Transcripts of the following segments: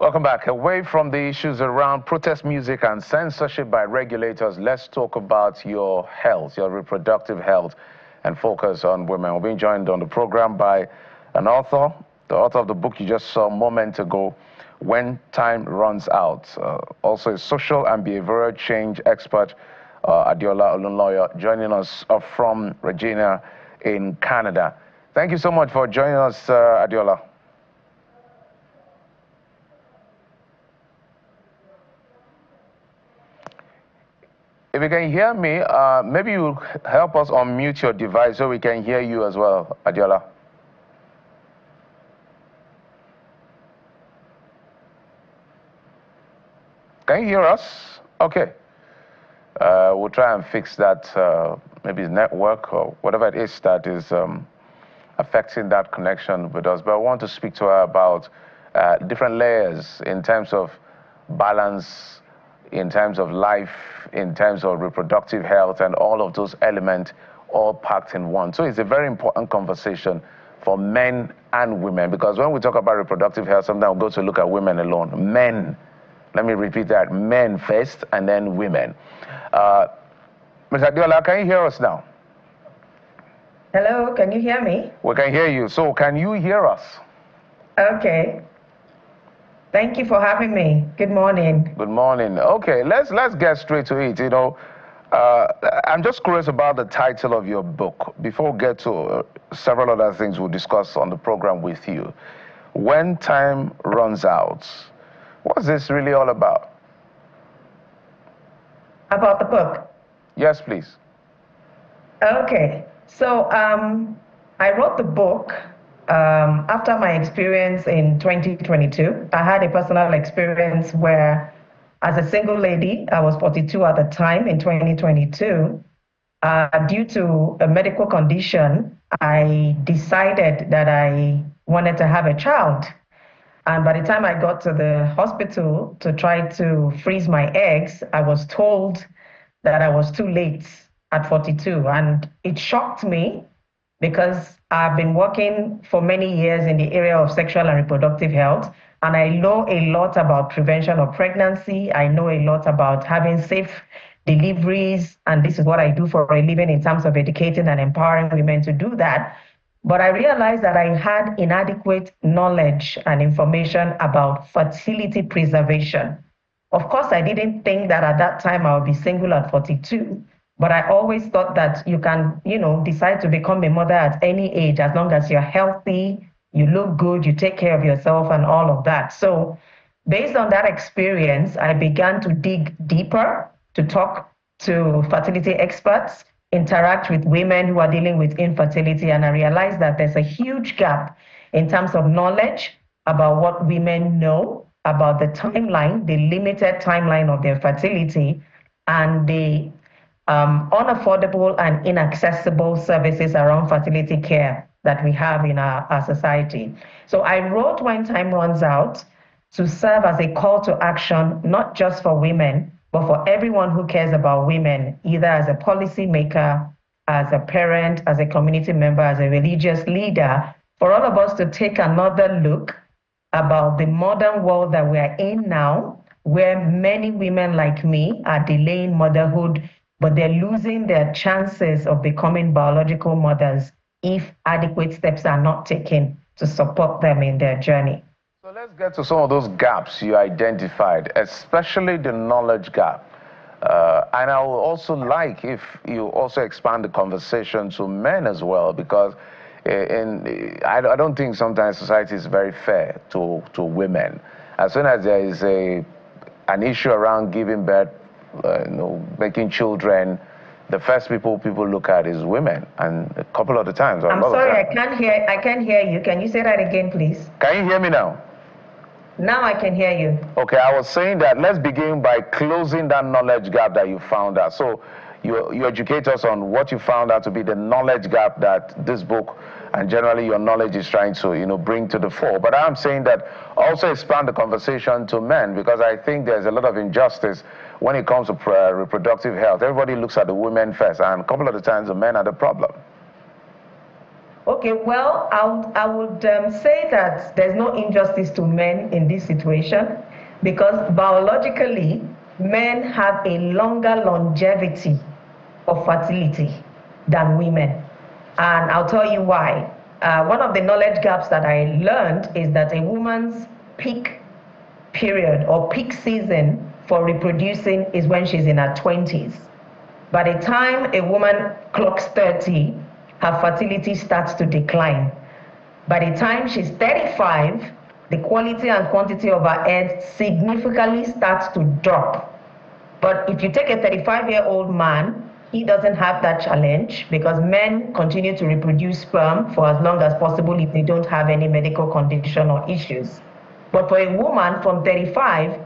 Welcome back. Away from the issues around protest music and censorship by regulators, let's talk about your health, your reproductive health, and focus on women. We're being joined on the program by an author, the author of the book you just saw a moment ago, When Time Runs Out. Also a social and behavioral change expert, Adeola Olunloyo, joining us from Regina in Canada. Thank you so much for joining us, Adeola. If you can hear me, maybe you'll help us unmute your device so we can hear you as well, Adeola. Can you hear us? Okay. We'll try and fix that, maybe it's network or whatever it is that is affecting that connection with us. But I want to speak to her about different layers in terms of balance, in terms of life, in terms of reproductive health, and all of those elements all packed in one. So it's a very important conversation for men and women, because when we talk about reproductive health, sometimes we go to look at women alone. Men, let me repeat that, men first and then women. Ms. Adeola, can you hear us now? Hello, can you hear me? We can hear you. So can you hear us? Okay. Thank you for having me. Good morning. Good morning. Okay, let's get straight to it. You know, I'm just curious about the title of your book. Before we get to several other things we'll discuss on the program with you. When Time Runs Out. What's this really all about? About the book? Yes, please. Okay. So I wrote the book after my experience in 2022. I had a personal experience where, as a single lady, I was 42 at the time in 2022. Due to a medical condition, I decided that I wanted to have a child. And by the time I got to the hospital to try to freeze my eggs, I was told that I was too late at 42. And it shocked me because I've been working for many years in the area of sexual and reproductive health. And I know a lot about prevention of pregnancy. I know a lot about having safe deliveries. And this is what I do for a living in terms of educating and empowering women to do that. But I realized that I had inadequate knowledge and information about fertility preservation. Of course, I didn't think that at that time I would be single at 42, but I always thought that you can, decide to become a mother at any age as long as you're healthy, you look good, you take care of yourself and all of that. So based on that experience, I began to dig deeper, to talk to fertility experts, interact with women who are dealing with infertility, and I realized that there's a huge gap in terms of knowledge about what women know about the timeline, the limited timeline of their fertility, and the unaffordable and inaccessible services around fertility care that we have in our society. So I wrote When Time Runs Out to serve as a call to action, not just for women, but for everyone who cares about women, either as a policymaker, as a parent, as a community member, as a religious leader, for all of us to take another look about the modern world that we are in now, where many women like me are delaying motherhood, but they're losing their chances of becoming biological mothers if adequate steps are not taken to support them in their journey. So let's get to some of those gaps you identified, especially the knowledge gap. And I would also like if you also expand the conversation to men as well, because I don't think sometimes society is very fair to women. As soon as there is an issue around giving birth, making children, the first people look at is women, and a couple of the times. I'm sorry, I can't hear you. Can you say that again, please? Can you hear me now? Now I can hear you. Okay, I was saying that let's begin by closing that knowledge gap that you found out. So you educate us on what you found out to be the knowledge gap that this book and generally your knowledge is trying to bring to the fore. But I'm saying that also expand the conversation to men, because I think there's a lot of injustice when it comes to reproductive health. Everybody looks at the women first, and a couple of the times the men are the problem. Okay, well, I would say that there's no injustice to men in this situation because biologically, men have a longer longevity of fertility than women. And I'll tell you why. One of the knowledge gaps that I learned is that a woman's peak period or peak season for reproducing is when she's in her 20s. By the time a woman clocks 30, her fertility starts to decline. By the time she's 35, the quality and quantity of her eggs significantly starts to drop. But if you take a 35-year-old man, he doesn't have that challenge because men continue to reproduce sperm for as long as possible if they don't have any medical condition or issues. But for a woman from 35,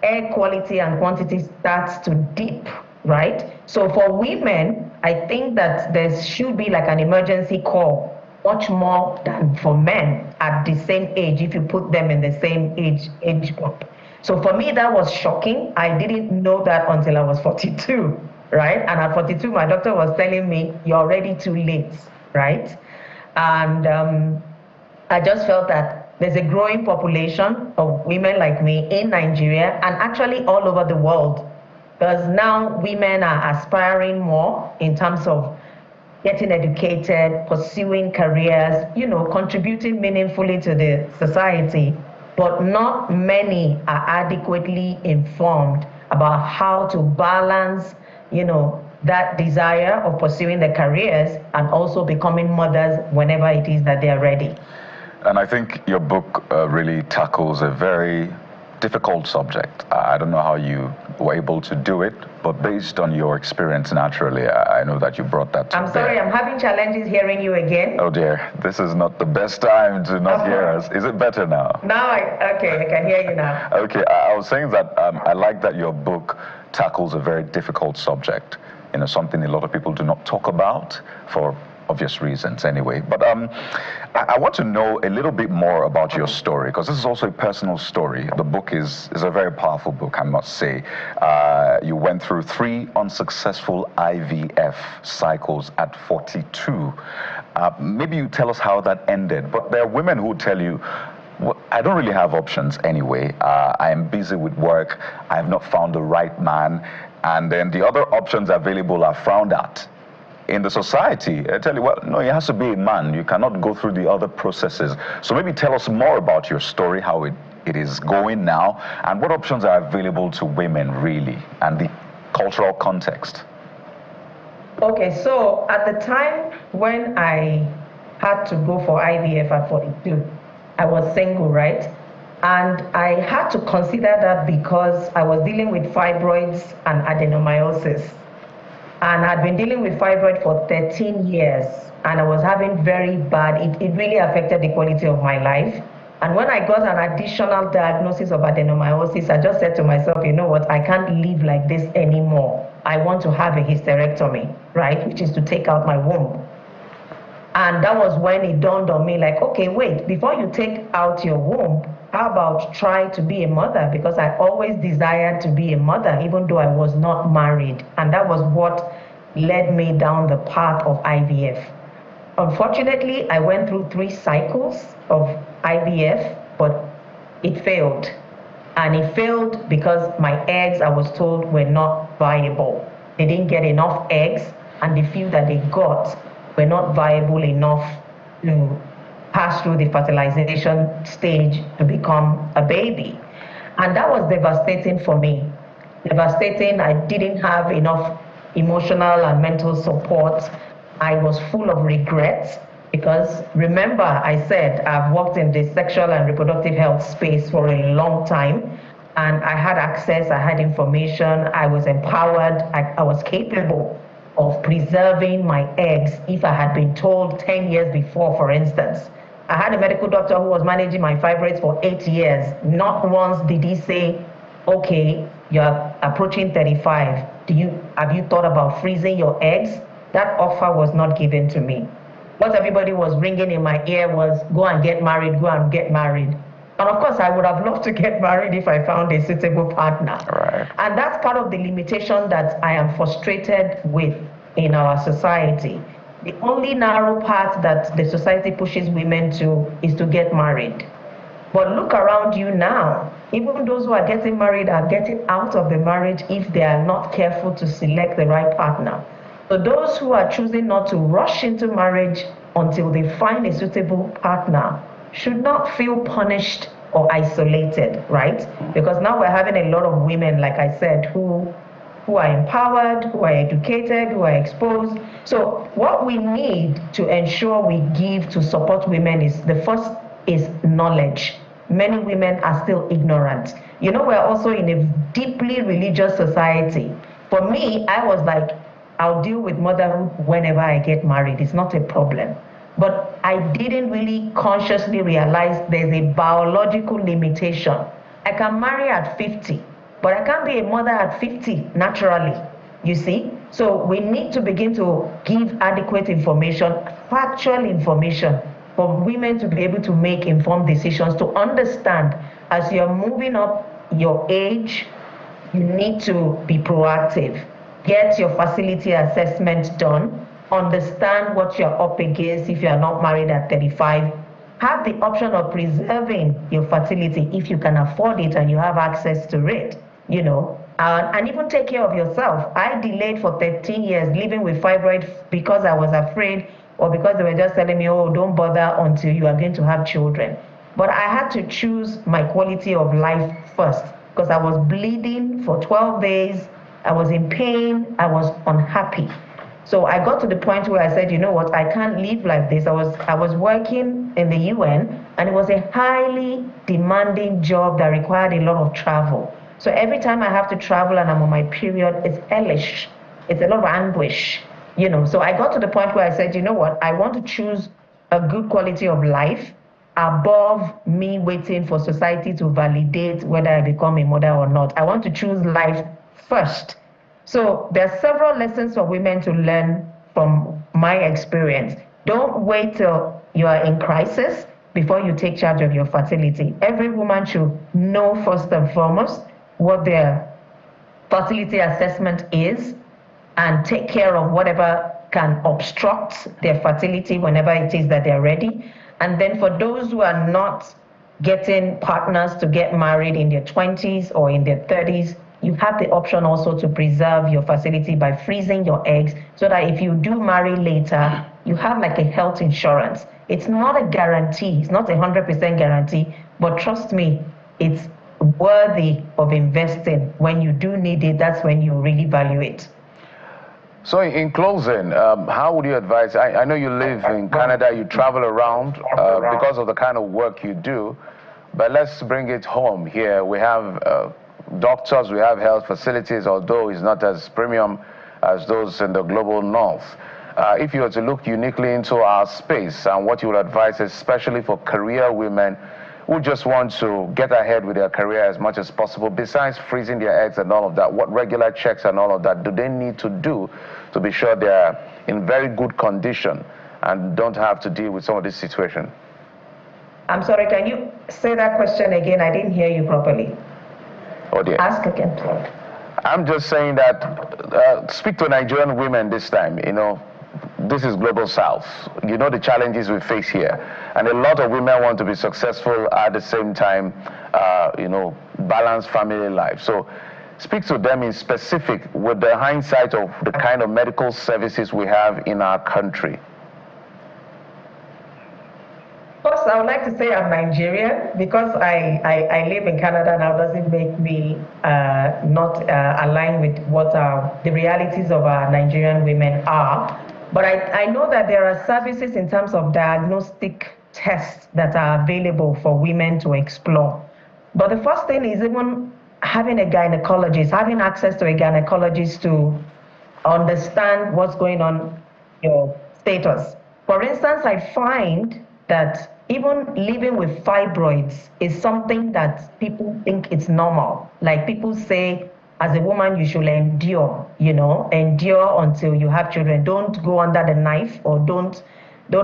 egg quality and quantity starts to dip, right? So for women, I think that there should be like an emergency call, much more than for men at the same age if you put them in the same age group. So for me, that was shocking. I didn't know that until I was 42, right? And at 42, my doctor was telling me, you're already too late, right? And I just felt that there's a growing population of women like me in Nigeria and actually all over the world. Because now women are aspiring more in terms of getting educated, pursuing careers, contributing meaningfully to the society. But not many are adequately informed about how to balance, that desire of pursuing their careers and also becoming mothers whenever it is that they are ready. And I think your book really tackles a very difficult subject. I don't know how you were able to do it, but based on your experience naturally, I know that you brought that to I'm sorry, bear. I'm having challenges hearing you again. Oh dear, this is not the best time to not hear us. Is it better now? Now, okay, I can hear you now. Okay, I was saying that I like that your book tackles a very difficult subject, something a lot of people do not talk about for obvious reasons anyway. But I want to know a little bit more about your story, because this is also a personal story. The book is a very powerful book, I must say. You went through 3 unsuccessful IVF cycles at 42. Maybe you tell us how that ended. But there are women who tell you, well, I don't really have options anyway. I am busy with work. I have not found the right man. And then the other options available are frowned at in the society. I tell you, well, no, it has to be a man. You cannot go through the other processes. So maybe tell us more about your story, how it is going now, and what options are available to women really, and the cultural context. Okay, so at the time when I had to go for IVF at 42, I was single, right? And I had to consider that because I was dealing with fibroids and adenomyosis. And I'd been dealing with fibroid for 13 years, and I was having very bad, it really affected the quality of my life. And when I got an additional diagnosis of adenomyosis, I just said to myself, you know what, I can't live like this anymore. I want to have a hysterectomy, right, which is to take out my womb. And that was when it dawned on me, like, okay, wait, before you take out your womb, how about try to be a mother? Because I always desired to be a mother, even though I was not married. And that was what led me down the path of IVF. Unfortunately, I went through 3 cycles of IVF, but it failed. And it failed because my eggs, I was told, were not viable. They didn't get enough eggs, and the few that they got were not viable enough to pass through the fertilization stage to become a baby. And that was devastating for me. Devastating. I didn't have enough emotional and mental support. I was full of regrets because, remember, I said I've worked in the sexual and reproductive health space for a long time, and I had access, I had information, I was empowered, I was capable of preserving my eggs if I had been told 10 years before, for instance. I had a medical doctor who was managing my fibroids for 8 years. Not once did he say, okay, you're approaching 35. Have you thought about freezing your eggs? That offer was not given to me. What everybody was ringing in my ear was, go and get married, go and get married. And of course, I would have loved to get married if I found a suitable partner. Right. And that's part of the limitation that I am frustrated with in our society. The only narrow path that the society pushes women to is to get married. But look around you now. Even those who are getting married are getting out of the marriage if they are not careful to select the right partner. So those who are choosing not to rush into marriage until they find a suitable partner should not feel punished or isolated, right? Because now we're having a lot of women, like I said, who are empowered, who are educated, who are exposed. So what we need to ensure we give to support women is, the first is knowledge. Many women are still ignorant. You know, we're also in a deeply religious society. For me, I was like, I'll deal with motherhood whenever I get married. It's not a problem. But I didn't really consciously realize there's a biological limitation. I can marry at 50, but I can't be a mother at 50 naturally, you see? So we need to begin to give adequate information, factual information, for women to be able to make informed decisions, to understand as you're moving up your age, you need to be proactive. Get your fertility assessment done. Understand what you're up against if you're not married at 35. Have the option of preserving your fertility if you can afford it and you have access to it, you know, and even take care of yourself. I delayed for 13 years living with fibroid because I was afraid, or because they were just telling me, oh, don't bother until you are going to have children. But I had to choose my quality of life first, because I was bleeding for 12 days. I was in pain. I was unhappy. So I got to the point where I said, you know what, I can't live like this. I was working in the UN, and it was a highly demanding job that required a lot of travel. So every time I have to travel and I'm on my period, it's hellish. It's a lot of anguish, you know. So I got to the point where I said, you know what, I want to choose a good quality of life above me waiting for society to validate whether I become a mother or not. I want to choose life first. So there are several lessons for women to learn from my experience. Don't wait till you are in crisis before you take charge of your fertility. Every woman should know first and foremost what their fertility assessment is and take care of whatever can obstruct their fertility whenever it is that they're ready. And then for those who are not getting partners to get married in their 20s or in their 30s, you have the option also to preserve your fertility by freezing your eggs, so that if you do marry later, you have like a health insurance. It's not a guarantee, it's not 100% guarantee, but trust me, it's worthy of investing. When you do need it, that's when you really value it. So in closing, how would you advise, I know you live in Canada, you travel around because of the kind of work you do, but let's bring it home here. We have doctors, we have health facilities, although it's not as premium as those in the global north. If you were to look uniquely into our space and what you would advise, especially for career women who just want to get ahead with their career as much as possible, besides freezing their eggs and all of that, what regular checks and all of that do they need to do to be sure they're in very good condition and don't have to deal with some of this situation? I'm sorry, can you say that question again? I didn't hear you properly. Oh dear. Ask again, please. I'm just saying that speak to Nigerian women this time. You know, this is global south. You know the challenges we face here, and a lot of women want to be successful at the same time, you know, balance family life. So speak to them in specific with the hindsight of the kind of medical services we have in our country. First, I would like to say I'm Nigerian. Because I live in Canada now doesn't make me not aligned with what the realities of our Nigerian women are. But I know that there are services in terms of diagnostic tests that are available for women to explore. But the first thing is even having a gynecologist, having access to a gynecologist to understand what's going on in your status. For instance, I find that even living with fibroids is something that people think it's normal. Like people say, as a woman, you should endure, you know, endure until you have children. Don't go under the knife, or don't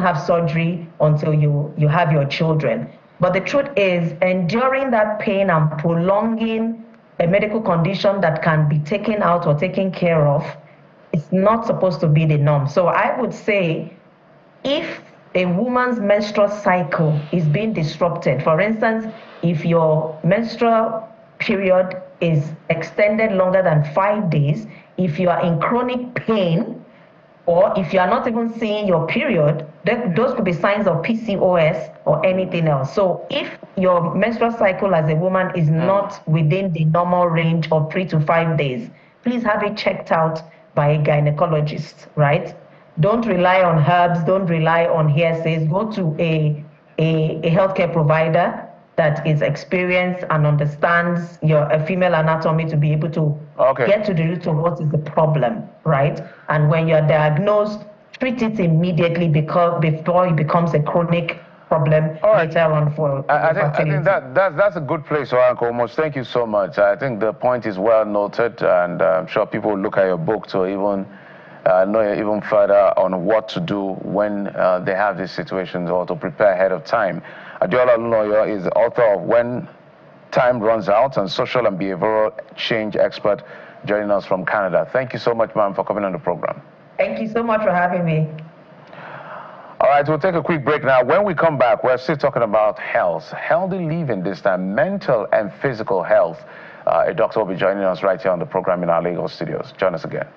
have surgery until you have your children. But the truth is, enduring that pain and prolonging a medical condition that can be taken out or taken care of it's not supposed to be the norm. So I would say if a woman's menstrual cycle is being disrupted, for instance, if your menstrual period is extended longer than 5 days, if you are in chronic pain, or if you are not even seeing your period, those could be signs of PCOS or anything else. So if your menstrual cycle as a woman is not within the normal range of 3 to 5 days, please have it checked out by a gynecologist, right? Don't rely on herbs, don't rely on hearsays. Go to a healthcare provider that is experienced and understands your female anatomy to be able to get to the root of what is the problem, right? And when you're diagnosed, treat it immediately before it becomes a chronic problem later on for I think that's a good place, Uncle Almost. Thank you so much. I think the point is well noted, and I'm sure people will look at your book to even know even further on what to do when they have these situations, or to prepare ahead of time. Olunloyo is the author of When Time Runs Out and social and behavioral change expert, joining us from Canada. Thank you so much, ma'am, for coming on the program. Thank you so much for having me. All right, we'll take a quick break now. When we come back, we're still talking about health, healthy living this time, mental and physical health. A doctor will be joining us right here on the program in our Lagos studios. Join us again.